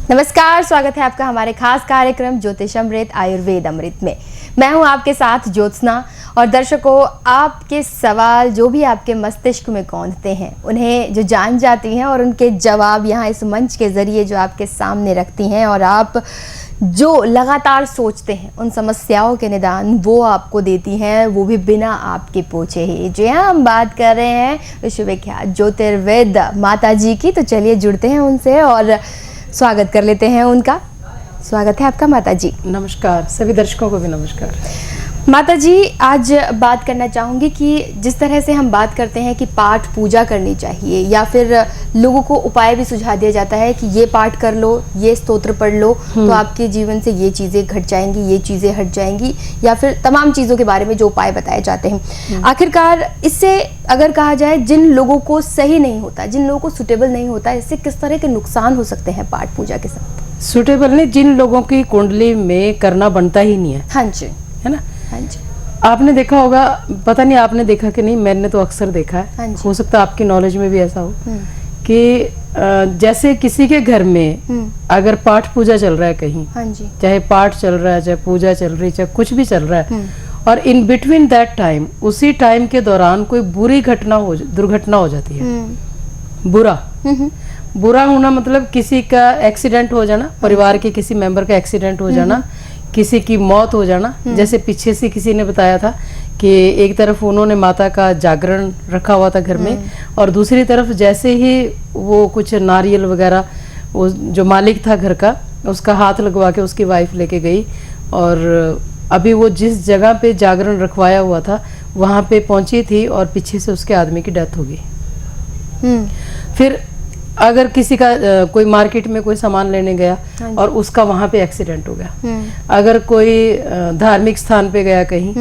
नमस्कार, स्वागत है आपका हमारे खास कार्यक्रम ज्योतिष अमृत आयुर्वेद अमृत में। मैं हूं आपके साथ ज्योत्सना। और दर्शकों, आपके सवाल जो भी आपके मस्तिष्क में कौंधते हैं उन्हें जो जान जाती हैं और उनके जवाब यहाँ इस मंच के जरिए जो आपके सामने रखती हैं, और आप जो लगातार सोचते हैं उन समस्याओं के निदान वो आपको देती हैं, वो भी बिना आपके पूछे ही। जी हाँ, हम बात कर रहे हैं विश्वविख्यात ज्योतिर्वेद माता जी की। तो चलिए जुड़ते हैं उनसे और स्वागत कर लेते हैं उनका। स्वागत है आपका माता जी। नमस्कार, सभी दर्शकों को भी नमस्कार। माता जी, आज बात करना चाहूँगी कि जिस तरह से हम बात करते हैं कि पाठ पूजा करनी चाहिए, या फिर लोगों को उपाय भी सुझा दिया जाता है कि ये पाठ कर लो, ये स्तोत्र पढ़ लो तो आपके जीवन से ये चीज़ें घट जाएंगी, ये चीज़ें हट जाएंगी, या फिर तमाम चीज़ों के बारे में जो उपाय बताए जाते हैं। आखिरकार इससे अगर कहा जाए जिन लोगों को सही नहीं होता, जिन लोगों को सुटेबल नहीं होता, इससे किस तरह के नुकसान हो सकते हैं पाठ पूजा के साथ? सुटेबल नहीं, जिन लोगों की कुंडली में करना बनता ही नहीं है। हाँ जी, है ना। हाँ जी। आपने देखा होगा, पता नहीं आपने देखा कि नहीं, मैंने तो अक्सर देखा है। हाँ जी। हो सकता है आपकी नॉलेज में भी ऐसा हो कि जैसे किसी के घर में अगर पाठ पूजा चल रहा है कहीं, हाँ जी, चाहे पाठ चल रहा है, चाहे पूजा चल रही है, चाहे कुछ भी चल रहा है, और इन बिटवीन दैट टाइम, उसी टाइम के दौरान कोई बुरी दुर्घटना हो जाती है। बुरा होना मतलब किसी का एक्सीडेंट हो जाना, परिवार के किसी मेंबर का एक्सीडेंट हो जाना, किसी की मौत हो जाना। जैसे पीछे से किसी ने बताया था कि एक तरफ उन्होंने माता का जागरण रखा हुआ था घर में, और दूसरी तरफ जैसे ही वो कुछ नारियल वगैरह, वो जो मालिक था घर का, उसका हाथ लगवा के उसकी वाइफ लेके गई, और अभी वो जिस जगह पे जागरण रखवाया हुआ था वहां पे पहुंची थी, और पीछे से उसके आदमी की डेथ हो गई। फिर अगर किसी का कोई मार्केट में कोई सामान लेने गया और उसका वहां पे एक्सीडेंट हो गया, अगर कोई धार्मिक स्थान पे गया कहीं,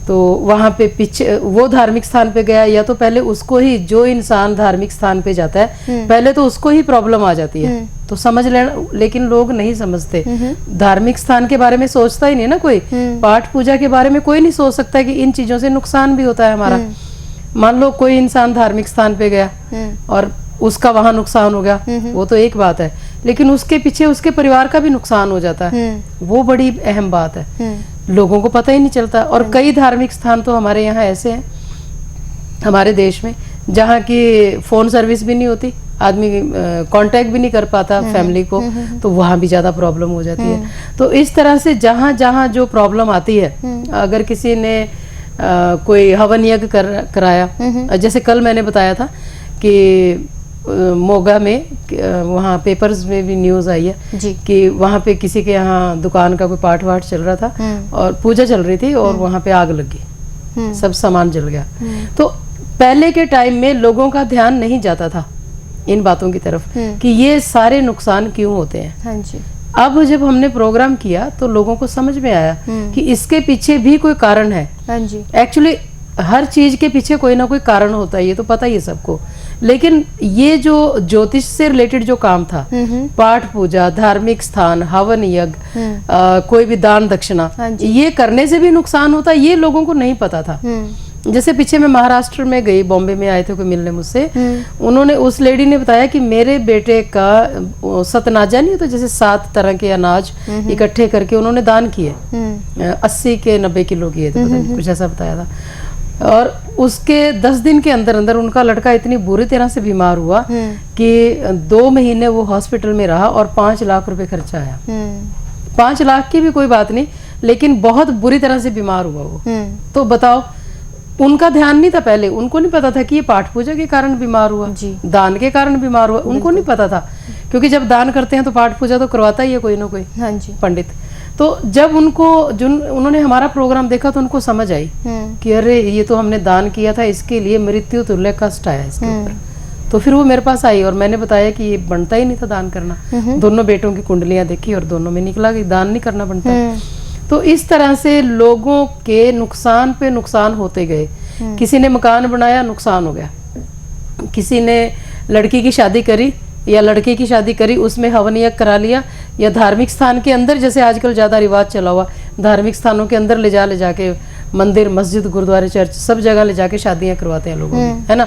तो वहां पे पीछे वो धार्मिक स्थान पे गया, या तो पहले उसको ही, जो इंसान धार्मिक स्थान पे जाता है पहले तो उसको ही प्रॉब्लम आ जाती है, तो समझ लेना। लेकिन लोग नहीं समझते, धार्मिक स्थान के बारे में सोचता ही नहीं ना कोई। पाठ पूजा के बारे में कोई नहीं सोच सकता कि इन चीजों से नुकसान भी होता है हमारा। मान लो कोई इंसान धार्मिक स्थान पे गया और उसका वहां नुकसान हो गया, वो तो एक बात है, लेकिन उसके पीछे उसके परिवार का भी नुकसान हो जाता है, वो बड़ी अहम बात है। लोगों को पता ही नहीं चलता। और कई धार्मिक स्थान तो हमारे यहाँ ऐसे हैं, हमारे देश में, जहाँ की फोन सर्विस भी नहीं होती, आदमी कांटेक्ट भी नहीं कर पाता फैमिली को, तो वहाँ भी ज्यादा प्रॉब्लम हो जाती है। तो इस तरह से जहाँ जहाँ जो प्रॉब्लम आती है, अगर किसी ने कोई हवन यज्ञ कराया, जैसे कल मैंने बताया था कि मोगा में, वहाँ पेपर्स में भी न्यूज आई है कि वहाँ पे किसी के यहाँ दुकान का कोई पाठ वाठ चल रहा था और पूजा चल रही थी, और वहाँ पे आग लग गई, सब सामान जल गया। तो पहले के टाइम में लोगों का ध्यान नहीं जाता था इन बातों की तरफ कि ये सारे नुकसान क्यों होते हैं। हाँ जी। अब जब हमने प्रोग्राम किया तो लोगों को समझ में आया कि इसके पीछे भी कोई कारण है। हाँ जी। एक्चुअली हर चीज के पीछे कोई ना कोई कारण होता है, ये तो पता ही है सबको। लेकिन ये जो ज्योतिष से रिलेटेड जो काम था, पाठ पूजा, धार्मिक स्थान, हवन यज्ञ, कोई भी दान दक्षिणा, ये करने से भी नुकसान होता है, ये लोगों को नहीं पता था। जैसे पीछे मैं महाराष्ट्र में गई, बॉम्बे में आए थे कोई मिलने मुझसे, उन्होंने, उस लेडी ने बताया कि मेरे बेटे का सतनाजा नहीं होता, जैसे 7 तरह के अनाज इकट्ठे करके उन्होंने दान किए, 80 के 90 किलो किए थे, पता नहीं कुछ ऐसा बताया था। और उसके 10 दिन के अंदर अंदर उनका लड़का इतनी बुरी तरह से बीमार हुआ कि 2 महीने वो हॉस्पिटल में रहा और 5 लाख रुपए खर्चा आया। 5 लाख की भी कोई बात नहीं, लेकिन बहुत बुरी तरह से बीमार हुआ वो। तो बताओ, उनका ध्यान नहीं था पहले, उनको नहीं पता था कि ये पाठ पूजा के कारण बीमार हुआ, दान के कारण बीमार हुआ, उनको नहीं पता था। क्योंकि जब दान करते हैं तो पाठ पूजा तो करवाता ही है कोई ना कोई पंडित। तो जब उन्होंने हमारा प्रोग्राम देखा तो उनको समझ आई कि अरे ये तो हमने दान किया था, इसके लिए मृत्यु तुल्य कष्ट आया इसके ऊपर। तो फिर वो मेरे पास आई और मैंने बताया कि ये बनता ही नहीं था दान करना। दोनों बेटों की कुंडलियां देखी और दोनों में निकला कि दान नहीं करना बनता। तो इस तरह से लोगों के नुकसान पे नुकसान होते गए। किसी ने मकान बनाया, नुकसान हो गया। किसी ने लड़की की शादी करी या लड़के की शादी करी, उसमें हवन यज्ञ करा लिया, या धार्मिक स्थान के अंदर, जैसे आजकल ज्यादा रिवाज चला हुआ, धार्मिक स्थानों के अंदर ले जाके मंदिर, मस्जिद, गुरुद्वारे, चर्च, सब जगह ले जाके शादियां करवाते हैं लोगों में, है ना।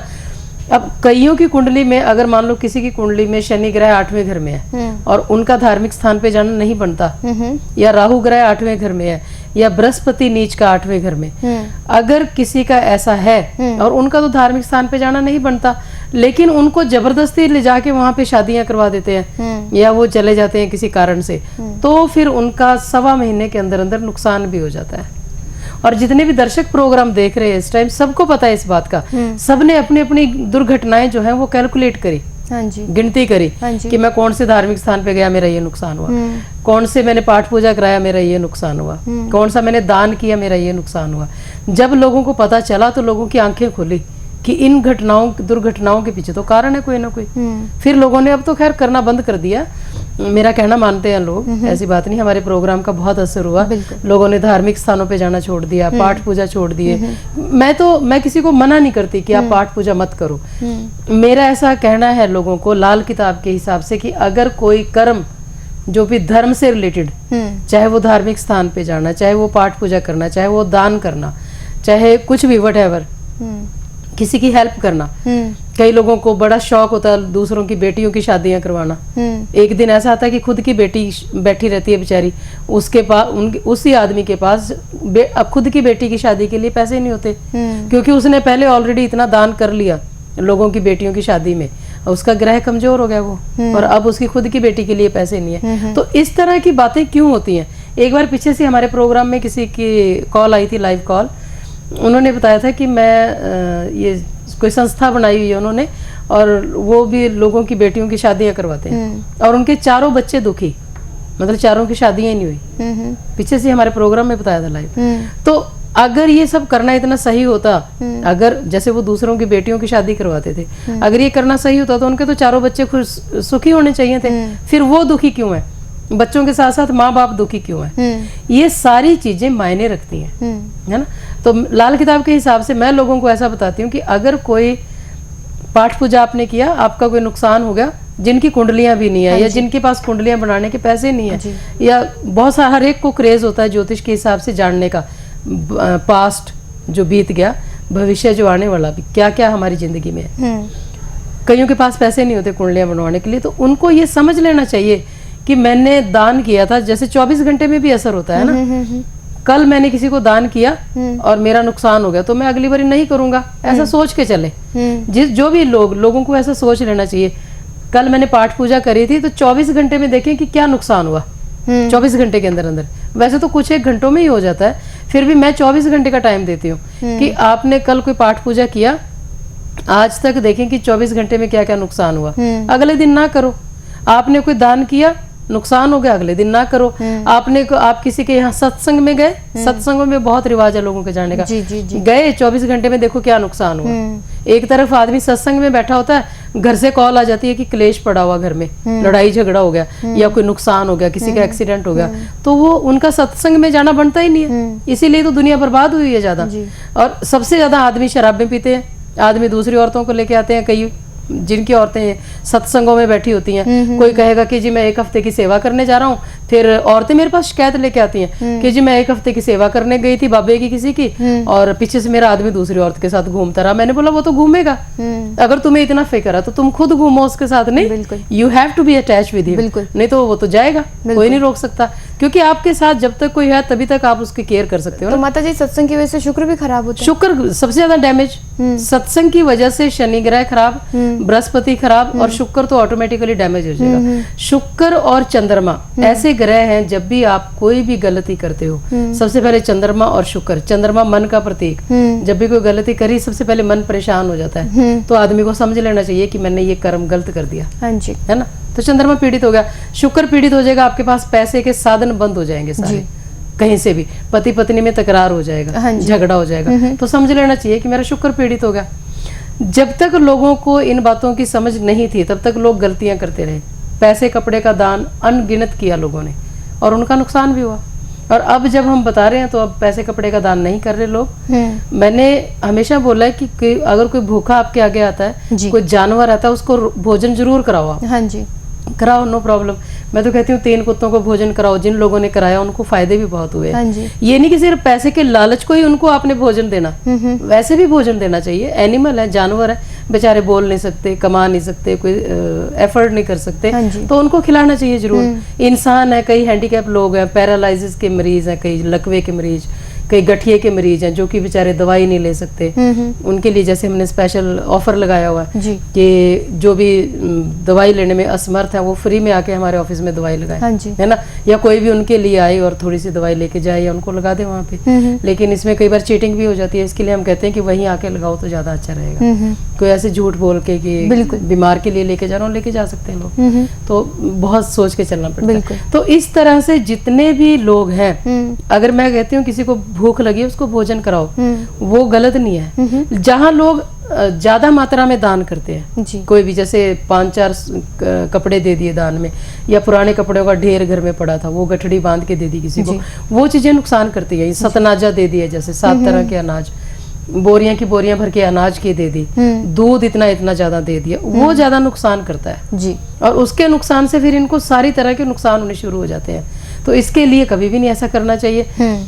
अब कईयों की कुंडली में अगर मान लो किसी की कुंडली में शनि ग्रह 8वें घर में है और उनका धार्मिक स्थान पे जाना नहीं बनता, या राहु ग्रह 8वें घर में है, या बृहस्पति नीच का 8वें घर में, अगर किसी का ऐसा है और उनका तो धार्मिक स्थान पे जाना नहीं बनता, लेकिन उनको जबरदस्ती ले जाके वहां पे शादियां करवा देते हैं या वो चले जाते हैं किसी कारण से, तो फिर उनका 1.25 महीने के अंदर अंदर नुकसान भी हो जाता है। और जितने भी दर्शक प्रोग्राम देख रहे हैं इस टाइम, सबको पता है इस बात का, सबने अपनी अपनी दुर्घटनाएं जो हैं वो कैलकुलेट करी, हाँ जी, गिनती करी कि मैं कौन से धार्मिक स्थान पे गया, मेरा ये नुकसान हुआ, कौन से मैंने पाठ पूजा कराया, मेरा ये नुकसान हुआ, कौन सा मैंने दान किया, मेरा ये नुकसान हुआ। जब लोगों को पता चला तो लोगों की आंखें खुली कि इन घटनाओं दुर्घटनाओं के पीछे तो कारण है कोई ना कोई। फिर लोगों ने अब तो खैर करना बंद कर दिया, मेरा कहना मानते हैं लोग, ऐसी बात नहीं, हमारे प्रोग्राम का बहुत असर हुआ, लोगों ने धार्मिक स्थानों पे जाना छोड़ दिया, पाठ पूजा छोड़ दिए। मैं किसी को मना नहीं करती कि आप पाठ पूजा मत करो, मेरा ऐसा कहना है लोगों को लाल किताब के हिसाब से कि अगर कोई कर्म जो भी धर्म से रिलेटेड, चाहे वो धार्मिक स्थान पे जाना, चाहे वो पाठ पूजा करना, चाहे वो दान करना, चाहे कुछ भी व्हाटएवर, किसी की हेल्प करना, कई लोगों को बड़ा शौक होता है दूसरों की बेटियों की शादियां करवाना। एक दिन ऐसा आता है कि खुद की बेटी बैठी रहती है बेचारी, उसके पास उसी आदमी के पास अब खुद की बेटी की शादी के लिए पैसे नहीं होते, क्योंकि उसने पहले ऑलरेडी इतना दान कर लिया लोगों की बेटियों की शादी में, उसका ग्रह कमजोर हो गया वो, और अब उसकी खुद की बेटी के लिए पैसे नहीं है। तो इस तरह की बातें क्यों होती हैं? एक बार पीछे से हमारे प्रोग्राम में किसी की कॉल आई थी, लाइव कॉल, उन्होंने बताया था कि मैं ये कोई संस्था बनाई हुई है उन्होंने, और वो भी लोगों की बेटियों की शादियां करवाते हैं, और उनके चारों बच्चे दुखी, मतलब चारों की शादियां ही नहीं हुई। पीछे से हमारे प्रोग्राम में बताया था लाइव। तो अगर ये सब करना इतना सही होता, अगर जैसे वो दूसरों की बेटियों की शादी करवाते थे, अगर ये करना सही होता तो उनके तो चारों बच्चे खुश सुखी होने चाहिए थे, फिर वो दुखी क्यों है? बच्चों के साथ साथ माँ बाप दुखी क्यों है? ये सारी चीजें मायने रखती हैं, है ना। तो लाल किताब के हिसाब से मैं लोगों को ऐसा बताती हूँ कि अगर कोई पाठ पूजा आपने किया, आपका कोई नुकसान हो गया, जिनकी कुंडलियां भी नहीं है, या जिनके पास कुंडलियां बनाने के पैसे नहीं है, या बहुत सारा, हर एक को क्रेज होता है ज्योतिष के हिसाब से जानने का, पास्ट जो बीत गया, भविष्य जो आने वाला भी, क्या क्या हमारी जिंदगी में है। कईयों के पास पैसे नहीं होते कुंडलियां बनवाने के लिए, तो उनको ये समझ लेना चाहिए कि मैंने दान किया था, जैसे 24 घंटे में भी असर होता है ना। कल मैंने किसी को दान किया और मेरा नुकसान हो गया, तो मैं अगली बार नहीं करूंगा, ऐसा सोच के चले। जो भी लोगों को ऐसा सोच लेना चाहिए। कल मैंने पाठ पूजा करी थी, तो 24 घंटे में देखें कि क्या नुकसान हुआ, 24 घंटे के अंदर अंदर। वैसे तो कुछ एक घंटों में ही हो जाता है, फिर भी मैं 24 घंटे का टाइम देती हूँ कि आपने कल कोई पाठ पूजा किया, आज तक देखें कि 24 घंटे में क्या क्या नुकसान हुआ, अगले दिन ना करो। आपने कोई दान किया, नुकसान हो गया, अगले दिन ना करो। आप किसी के यहाँ सत्संग में गए, सत्संगों में बहुत रिवाज है लोगों के जाने का, गए 24 घंटे में देखो क्या नुकसान हुआ। एक तरफ आदमी सत्संग में बैठा होता है, घर से कॉल आ जाती है कि क्लेश पड़ा हुआ घर में, लड़ाई झगड़ा हो गया, या कोई नुकसान हो गया, किसी का एक्सीडेंट हो गया, तो वो उनका सत्संग में जाना बनता ही नहीं है। इसीलिए तो दुनिया बर्बाद हुई है ज्यादा। और सबसे ज्यादा आदमी शराबें पीते हैं, आदमी दूसरी औरतों को लेके आते हैं, कई जिनकी औरतें सत्संगों में बैठी होती हैं, कोई कहेगा कि जी मैं 1 हफ्ते की सेवा करने जा रहा हूँ, फिर औरतें मेरे पास शिकायत लेके आती हैं कि जी मैं 1 हफ्ते की सेवा करने गई थी बाबे की किसी की, और पीछे से मेरा आदमी दूसरी औरत के साथ घूमता रहा। मैंने बोला वो तो घूमेगा, अगर तुम्हें इतना फिक्र है तो तुम खुद घूमो उसके साथ, नहीं, you have to be attach with him, नहीं तो वो तो जाएगा, कोई नहीं रोक सकता, क्योंकि आपके साथ जब तक कोई है तभी तक आप उसकी केयर कर सकते हो। तो माता जी सत्संग की वजह से शुक्र भी खराब होता है? शुक्र सबसे ज्यादा डैमेज सत्संग की वजह से, शनि ग्रह खराब, बृहस्पति खराब, और शुक्र तो ऑटोमेटिकली डैमेज हो जाएगा। शुक्र और चंद्रमा ऐसे ग्रह हैं, जब भी आप कोई भी गलती करते हो, सबसे पहले चंद्रमा और शुक्र, चंद्रमा मन का प्रतीक, जब भी कोई गलती करी सबसे पहले मन परेशान हो जाता है, तो आदमी को समझ लेना चाहिए कि मैंने ये कर्म गलत कर दिया, है ना। तो चंद्रमा पीड़ित हो गया, शुक्र पीड़ित हो जाएगा, आपके पास पैसे के साधन बंद हो जाएंगे सारे, कहीं से भी पति पत्नी में तकरार हो जाएगा, झगड़ा हो जाएगा, तो समझ लेना चाहिए कि मेरा शुक्र पीड़ित हो गया। जब तक लोगों को इन बातों की समझ नहीं थी, तब तक लोग गलतियां करते रहे, पैसे कपड़े का दान अनगिनत किया लोगों ने, और उनका नुकसान भी हुआ। और अब जब हम बता रहे हैं तो अब पैसे कपड़े का दान नहीं कर रहे लोग। मैंने हमेशा बोला है कि अगर कोई भूखा आपके आगे आता है, कोई जानवर आता है, उसको भोजन जरूर कराओ आप। हाँ जी, कराओ, नो प्रॉब्लम। मैं तो कहती हूँ 3 कुत्तों को भोजन कराओ, जिन लोगों ने कराया उनको फायदे भी बहुत हुए। हाँ जी। ये नहीं कि सिर्फ पैसे के लालच को ही उनको आपने भोजन देना, वैसे भी भोजन देना चाहिए। एनिमल है, जानवर है, बेचारे बोल नहीं सकते, कमा नहीं सकते, कोई एफर्ट नहीं कर सकते, हाँ जी। तो उनको खिलाना चाहिए जरूर। इंसान है, कई हैंडीकैप लोग हैं, पैरालाइसिस के मरीज हैं, कई लकवे के मरीज, कई गठिए के मरीज हैं जो कि बेचारे दवाई नहीं ले सकते। उनके लिए जैसे हमने स्पेशल ऑफर लगाया हुआ है जी। कि जो भी दवाई लेने में असमर्थ है वो फ्री में आके हमारे ऑफिस में दवाई लगाए, हाँ जी। है ना, या कोई भी उनके लिए आए और थोड़ी सी दवाई लेके जाए या उनको लगा दे वहाँ पे। लेकिन इसमें कई बार चीटिंग भी हो जाती है, इसके लिए हम कहते हैं कि वहीं आके लगाओ तो ज्यादा अच्छा रहेगा। कोई ऐसे झूठ बोल के कि बीमार के लिए लेके जा रहा हूँ, लेके जा सकते हैं लोग, तो बहुत सोच के चलना पड़ता है। तो इस तरह से जितने भी लोग हैं, अगर मैं कहती हूँ किसी को भूख लगी है उसको भोजन कराओ, वो गलत नहीं है। जहाँ लोग ज्यादा मात्रा में दान करते हैं जी। कोई भी, जैसे 5-4 कपड़े दे दिए दान में, या पुराने कपड़ों का ढेर घर में पड़ा था वो गठड़ी बांध के दे दी किसी को, वो चीजें नुकसान करती है। सतनाजा दे दिया, जैसे 7 तरह के अनाज, बोरियां की बोरियां भर के अनाज की दे दी, दूध इतना इतना ज्यादा दे दिया, वो ज्यादा नुकसान करता है जी। और उसके नुकसान से फिर इनको सारी तरह के नुकसान होने शुरू हो जाते हैं। तो इसके लिए कभी भी नहीं ऐसा करना चाहिए।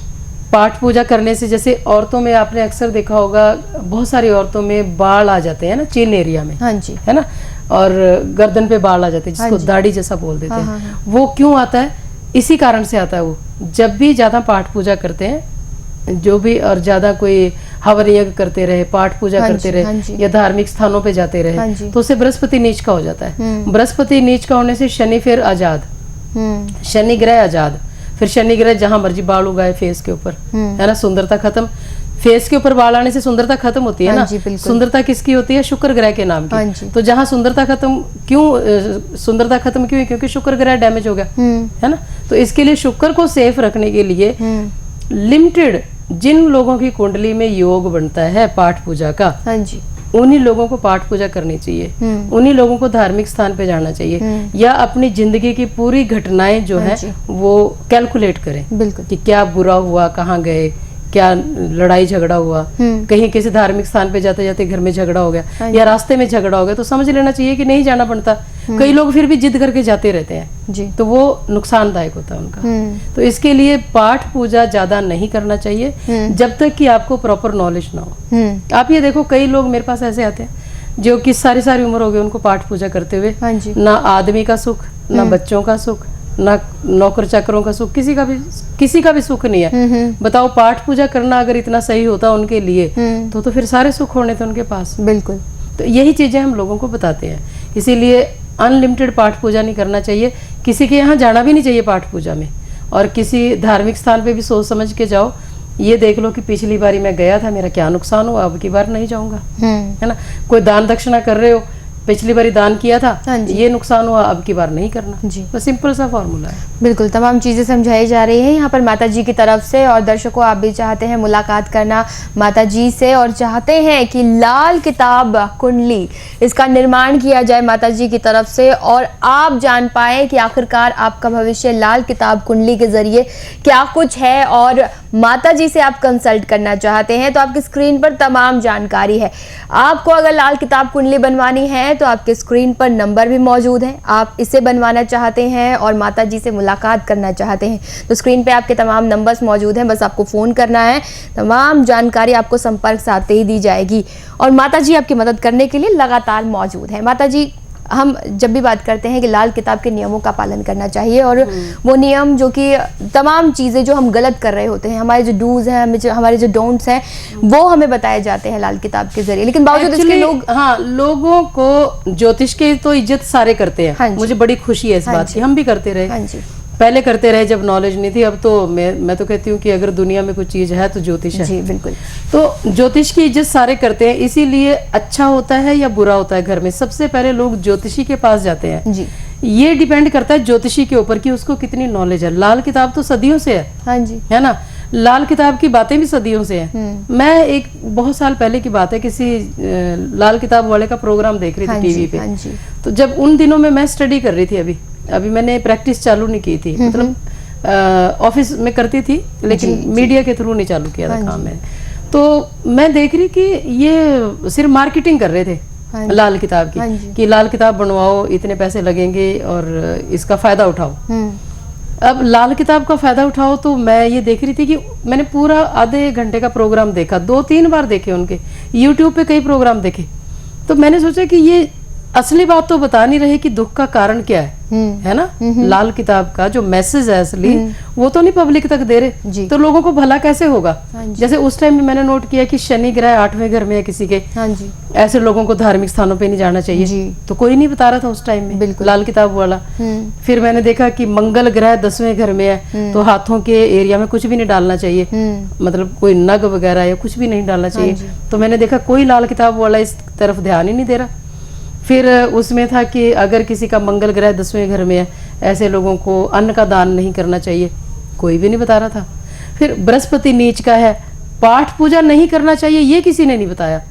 पाठ पूजा करने से, जैसे औरतों में आपने अक्सर देखा होगा, बहुत सारी औरतों में बाल आ जाते हैं ना, चिन एरिया में, हाँ जी। है ना, और गर्दन पे बाल आ जाते हैं जिसको दाढ़ी जैसा बोल देते हैं। वो क्यों आता है? इसी कारण से आता है। वो जब भी ज्यादा पाठ पूजा करते हैं, जो भी, और ज्यादा कोई हवन यज्ञ करते रहे, पाठ पूजा करते रहे, या धार्मिक स्थानों पे जाते रहे, तो उसे बृहस्पति नीच का हो जाता है। बृहस्पति नीच का होने से शनि फिर आजाद, शनि ग्रह आजाद, फिर शनि ग्रह जहां मर्जी बाल उगाए फेस के ऊपर, है ना, सुंदरता खत्म। फेस के ऊपर बाल आने से सुंदरता खत्म होती है ना। सुंदरता किसकी होती है? शुक्र ग्रह के नाम की। तो जहां सुंदरता खत्म, क्यों सुंदरता खत्म क्यों? क्योंकि शुक्र ग्रह डैमेज हो गया, है ना। तो इसके लिए शुक्र को सेफ रखने के लिए लिमिटेड जिन लोगों की कुंडली में योग बनता है पाठ पूजा का, हाँ जी, उन्हीं लोगों को पाठ पूजा करनी चाहिए, उन्हीं लोगों को धार्मिक स्थान पे जाना चाहिए, या अपनी जिंदगी की पूरी घटनाएं जो है वो कैलकुलेट करें। बिल्कुल, कि क्या बुरा हुआ, कहाँ गए, क्या लड़ाई झगड़ा हुआ, कहीं किसी धार्मिक स्थान पे जाते जाते घर में झगड़ा हो गया या रास्ते में झगड़ा हो गया, तो समझ लेना चाहिए कि नहीं जाना पड़ता। कई लोग फिर भी जिद करके जाते रहते हैं जी, तो वो नुकसानदायक होता है उनका। तो इसके लिए पाठ पूजा ज्यादा नहीं करना चाहिए जब तक कि आपको प्रॉपर नॉलेज ना हो। आप ये देखो, कई लोग मेरे पास ऐसे आते हैं जो कि सारी सारी उम्र हो गई उनको पाठ पूजा करते हुए, ना आदमी का सुख, ना बच्चों का सुख, ना नौकर चाकरों का सुख, किसी का भी सुख नहीं है। बताओ, पाठ पूजा करना अगर इतना सही होता उनके लिए तो फिर सारे सुख होने थे उनके पास। बिल्कुल, तो यही चीजें हम लोगों को बताते हैं। इसीलिए अनलिमिटेड पाठ पूजा नहीं करना चाहिए, किसी के यहाँ जाना भी नहीं चाहिए पाठ पूजा में, और किसी धार्मिक स्थान पे भी सोच समझ के जाओ। ये देख लो कि पिछली बारी मैं गया था, मेरा क्या नुकसान हुआ, अब की बार नहीं जाऊंगा, है ना। कोई दान दक्षिणा कर रहे हो, पिछली बारी दान किया था, ये नुकसान हुआ, अब की बार नहीं करना जी। तो सिंपल सा फॉर्मूला है। बिल्कुल, तमाम चीजें समझाई जा रही है यहाँ पर माता जी की तरफ से, और दर्शकों आप भी चाहते हैं मुलाकात करना माता जी से और चाहते हैं कि लाल किताब कुंडली इसका निर्माण किया जाए माता जी की तरफ से, और आप जान पाए कि आखिरकार आपका भविष्य लाल किताब कुंडली के जरिए क्या कुछ है, और माता जी से आप कंसल्ट करना चाहते हैं तो आपकी स्क्रीन पर तमाम जानकारी है। आपको अगर लाल किताब कुंडली बनवानी है तो आपके स्क्रीन पर नंबर भी मौजूद है, आप इसे बनवाना चाहते हैं और माता जी से मुलाकात करना चाहते हैं तो स्क्रीन पे आपके तमाम नंबर्स मौजूद हैं, बस आपको फ़ोन करना है, तमाम जानकारी आपको संपर्क से आते ही दी जाएगी, और माता जी आपकी मदद करने के लिए लगातार मौजूद है। माता जी, हम जब भी बात करते हैं कि लाल किताब के नियमों का पालन करना चाहिए, और वो नियम जो कि तमाम चीज़ें जो हम गलत कर रहे होते हैं, हमारे जो डूज हैं, हमारे जो डोंट्स हैं, वो हमें बताए जाते हैं लाल किताब के जरिए, लेकिन बावजूद इसके लोग, हाँ, लोगों को ज्योतिष की तो इज्जत सारे करते हैं। हाँ, मुझे बड़ी खुशी है इस बात की, हम भी करते रहे। हाँ जी, पहले करते रहे जब नॉलेज नहीं थी। अब तो मैं तो कहती हूँ कि अगर दुनिया में कुछ चीज है तो ज्योतिष है जी। बिल्कुल, तो ज्योतिष की इज्जत सारे करते हैं, इसीलिए अच्छा होता है या बुरा होता है घर में, सबसे पहले लोग ज्योतिषी के पास जाते हैं जी। ये डिपेंड करता है ज्योतिषी के ऊपर कि उसको कितनी नॉलेज है। लाल किताब तो सदियों से है, हाँ जी, है ना, लाल किताब की बातें भी सदियों से हैं। मैं एक बहुत साल पहले की बात है, किसी लाल किताब वाले का प्रोग्राम देख रही थी टीवी पे, तो जब उन दिनों में मैं स्टडी कर रही थी, अभी मैंने प्रैक्टिस चालू नहीं की थी, मतलब ऑफिस में करती थी लेकिन मीडिया के थ्रू नहीं चालू किया था काम में। तो मैं देख रही कि ये सिर्फ मार्केटिंग कर रहे थे हाँ जी। लाल किताब हाँ की जी। कि लाल किताब बनवाओ, इतने पैसे लगेंगे और इसका फायदा उठाओ। अब लाल किताब का फायदा उठाओ तो मैं ये देख रही थी कि मैंने पूरा आधे घंटे का प्रोग्राम देखा, 2-3 बार देखे उनके, यूट्यूब पे कई प्रोग्राम देखे। तो मैंने सोचा कि ये असली बात तो बता नहीं रहे कि दुख का कारण क्या है ना। लाल किताब का जो मैसेज है असली, वो तो नहीं पब्लिक तक दे रहे, जी। तो लोगों को भला कैसे होगा। हाँ जी। जैसे उस टाइम में मैंने नोट किया कि शनि ग्रह 8वें घर में है किसी के, हाँ जी। ऐसे लोगों को धार्मिक स्थानों पे नहीं जाना चाहिए जी। तो कोई नहीं बता रहा था उस टाइम में, बिल्कुल। लाल किताब वाला। फिर मैंने देखा कि मंगल ग्रह 10वें घर में है, तो हाथों के एरिया में कुछ भी नहीं डालना चाहिए, मतलब कोई नग वगैरह या कुछ भी नहीं डालना चाहिए। तो मैंने देखा कोई लाल किताब वाला इस तरफ ध्यान ही नहीं दे रहा। फिर उसमें था कि अगर किसी का मंगल ग्रह 10वें घर में है, ऐसे लोगों को अन्न का दान नहीं करना चाहिए, कोई भी नहीं बता रहा था। फिर बृहस्पति नीच का है, पाठ पूजा नहीं करना चाहिए, ये किसी ने नहीं बताया।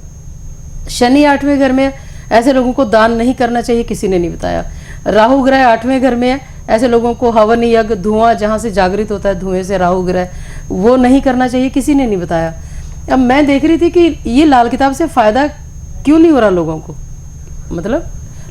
शनि 8वें घर में है, ऐसे लोगों को दान नहीं करना चाहिए, किसी ने नहीं बताया। राहु ग्रह 8वें घर में है, ऐसे लोगों को हवन यज्ञ, धुआं जहाँ से जागृत होता है धुएं से राहु ग्रह, वो नहीं करना चाहिए, किसी ने नहीं बताया। अब मैं देख रही थी कि ये लाल किताब से फायदा क्यों नहीं हो रहा लोगों को। मतलब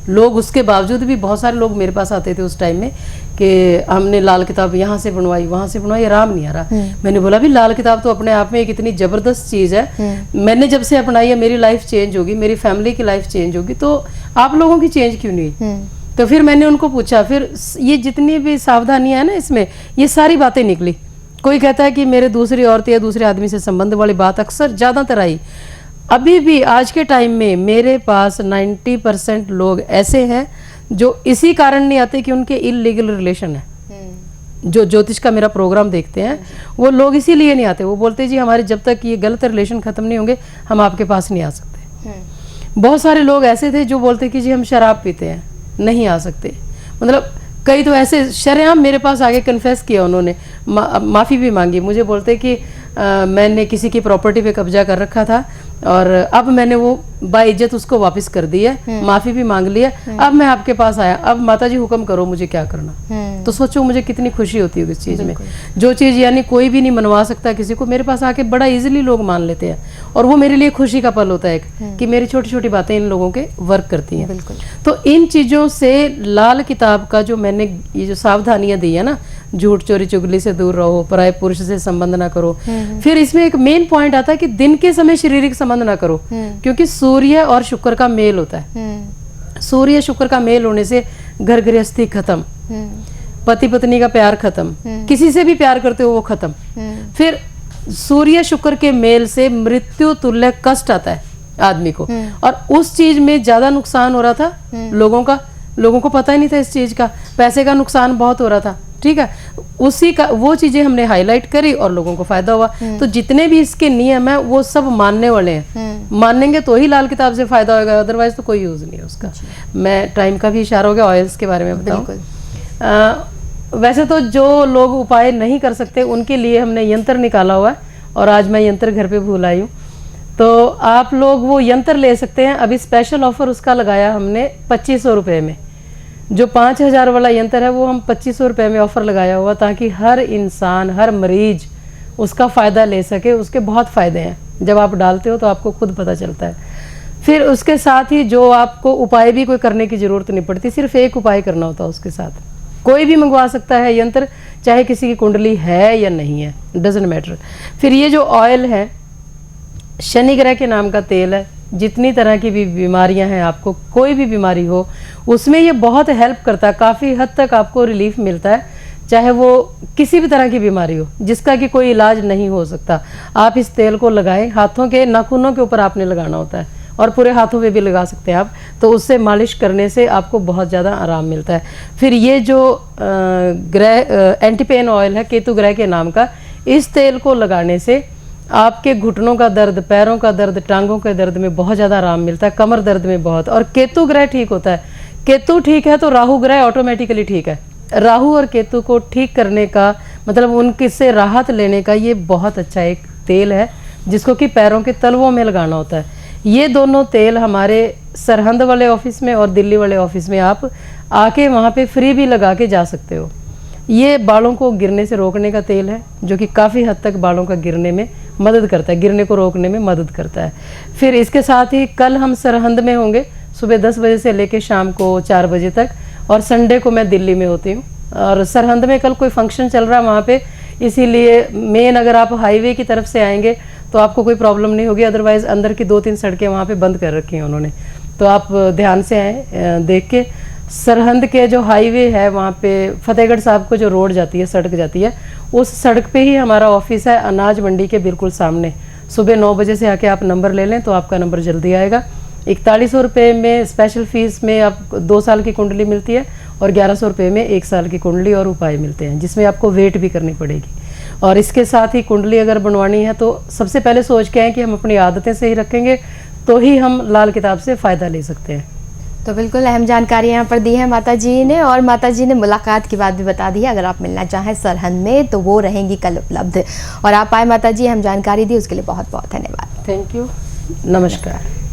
लोग उसके बावजूद भी, बहुत सारे लोग मेरे पास आते थे उस टाइम में कि हमने लाल किताब यहाँ से बनवाई वहाँ से बनवाई, आराम नहीं आ रहा। मैंने बोला भी लाल किताब तो अपने आप में एक इतनी जबरदस्त चीज़ है, मैंने जब से अपनाई है मेरी लाइफ चेंज होगी, मेरी फैमिली की लाइफ चेंज होगी, तो आप लोगों की चेंज क्यों नहीं। तो फिर मैंने उनको पूछा, फिर ये जितनी भी सावधानियां है ना इसमें, ये सारी बातें निकली। कोई कहता है कि मेरे दूसरी औरत या दूसरे आदमी से संबंध वाली बात अक्सर ज़्यादातर आई। अभी भी आज के टाइम में मेरे पास 90% लोग ऐसे हैं जो इसी कारण नहीं आते कि उनके इलीगल रिलेशन है। जो ज्योतिष का मेरा प्रोग्राम देखते हैं वो लोग इसीलिए नहीं आते, वो बोलते जी हमारे जब तक ये गलत रिलेशन खत्म नहीं होंगे हम आपके पास नहीं आ सकते। बहुत सारे लोग ऐसे थे जो बोलते कि जी हम शराब पीते हैं, नहीं आ सकते। मतलब कई तो ऐसे शरेआम मेरे पास आगे कन्फेस किया उन्होंने, माफ़ी भी मांगी। मुझे बोलते कि मैंने किसी की प्रॉपर्टी पे कब्जा कर रखा था और अब मैंने वो बाइज्जत उसको वापस कर दी है, माफ़ी भी मांग ली है, अब मैं आपके पास आया, अब माता जी हुक्म करो मुझे क्या करना। तो सोचो मुझे कितनी खुशी होती है इस चीज़ में। जो चीज़ यानी कोई भी नहीं मनवा सकता किसी को, मेरे पास आके बड़ा इजीली लोग मान लेते हैं, और वो मेरे लिए खुशी का पल होता है कि मेरी छोटी छोटी बातें इन लोगों के वर्क करती हैं। तो इन चीज़ों से लाल किताब का जो मैंने ये जो सावधानियां दी है ना, झूठ चोरी चुगली से दूर रहो, पराये पुरुष से संबंध ना करो। फिर इसमें एक मेन पॉइंट आता है कि दिन के समय शारीरिक संबंध ना करो, क्योंकि सूर्य और शुक्र का मेल होता है। सूर्य शुक्र का मेल होने से घर गृहस्थी खत्म, पति पत्नी का प्यार खत्म, किसी से भी प्यार करते हो वो खत्म। फिर सूर्य शुक्र के मेल से मृत्यु तुल्य कष्ट आता है आदमी को, और उस चीज में ज्यादा नुकसान हो रहा था लोगों को पता ही नहीं था इस चीज का, पैसे का नुकसान बहुत हो रहा था। ठीक है, उसी का वो चीजें हमने हाईलाइट करी और लोगों को फायदा हुआ। तो जितने भी इसके नियम है वो सब मानने वाले हैं, मानेंगे तो ही लाल किताब से फायदा होगा, अदरवाइज तो कोई यूज नहीं है उसका। मैं टाइम का भी इशारा हो गया, ऑयल्स के बारे में बताऊं। वैसे तो जो लोग उपाय नहीं कर सकते उनके लिए हमने यंत्र निकाला हुआ है, और आज मैं यंत्र घर पे भूल आई हूँ, तो आप लोग वो यंत्र ले सकते हैं। अभी स्पेशल ऑफर उसका लगाया हमने 2500 रुपये में। जो 5000 वाला यंत्र है वो हम 2500 रुपये में ऑफर लगाया हुआ, ताकि हर इंसान, हर मरीज उसका फ़ायदा ले सके। उसके बहुत फ़ायदे हैं, जब आप डालते हो तो आपको खुद पता चलता है। फिर उसके साथ ही जो आपको उपाय भी कोई करने की ज़रूरत नहीं पड़ती, सिर्फ एक उपाय करना होता है उसके साथ। कोई भी मंगवा सकता है यंत्र, चाहे किसी की कुंडली है या नहीं है, डजेंट मैटर। फिर ये जो ऑयल है शनि ग्रह के नाम का तेल है। जितनी तरह की भी बीमारियां हैं, आपको कोई भी बीमारी हो उसमें ये बहुत हेल्प करता है, काफ़ी हद तक आपको रिलीफ मिलता है। चाहे वो किसी भी तरह की बीमारी हो जिसका कि कोई इलाज नहीं हो सकता, आप इस तेल को लगाएं। हाथों के नाखूनों के ऊपर आपने लगाना होता है, और पूरे हाथों पे भी लगा सकते हैं आप, तो उससे मालिश करने से आपको बहुत ज़्यादा आराम मिलता है। फिर ये जो ग्रह एंटीपेन ऑयल है केतु ग्रह के नाम का, इस तेल को लगाने से आपके घुटनों का दर्द, पैरों का दर्द, टांगों के दर्द में बहुत ज़्यादा आराम मिलता है, कमर दर्द में बहुत। और केतु ग्रह ठीक होता है, केतु ठीक है तो राहु ग्रह ऑटोमेटिकली ठीक है। राहु और केतु को ठीक करने का मतलब उनके से राहत लेने का ये बहुत अच्छा एक तेल है, जिसको कि पैरों के तलवों में लगाना होता है। ये दोनों तेल हमारे सरहंद वाले ऑफिस में और दिल्ली वाले ऑफिस में आप आके वहाँ पे फ्री भी लगा के जा सकते हो। ये बालों को गिरने से रोकने का तेल है, जो कि काफ़ी हद तक बालों का गिरने में मदद करता है, गिरने को रोकने में मदद करता है। फिर इसके साथ ही कल हम सरहंद में होंगे, सुबह 10 बजे से लेके शाम को 4 बजे तक, और संडे को मैं दिल्ली में होती हूँ। और सरहंद में कल कोई फंक्शन चल रहा है वहाँ पे, इसीलिए मेन अगर आप हाईवे की तरफ से आएंगे तो आपको कोई प्रॉब्लम नहीं होगी, अदरवाइज अंदर की 2-3 सड़कें वहाँ पे बंद कर रखी हैं उन्होंने, तो आप ध्यान से आएँ देख के। सरहंद के जो हाईवे है वहाँ पे फतेहगढ़ साहब को जो रोड जाती है, सड़क जाती है, उस सड़क पे ही हमारा ऑफिस है, अनाज मंडी के बिल्कुल सामने। सुबह 9 बजे से आके आप नंबर ले लें तो आपका नंबर जल्दी आएगा। 4100 रुपये में स्पेशल फीस में आप 2 साल की कुंडली मिलती है, और 1100 रुपये में 1 साल की कुंडली और उपाय मिलते हैं, जिसमें आपको वेट भी करनी पड़ेगी। और इसके साथ ही कुंडली अगर बनवानी है तो सबसे पहले सोच के आए कि हम अपनी आदतें सही रखेंगे तो ही हम लाल किताब से फ़ायदा ले सकते हैं। तो बिल्कुल अहम जानकारी यहाँ पर दी है माता जी ने, और माता जी ने मुलाकात की बात भी बता दी है। अगर आप मिलना चाहें सरहंद में तो वो रहेंगी कल उपलब्ध, और आप आए माता जी, अहम जानकारी दी उसके लिए बहुत बहुत धन्यवाद। थैंक यू, नमस्कार।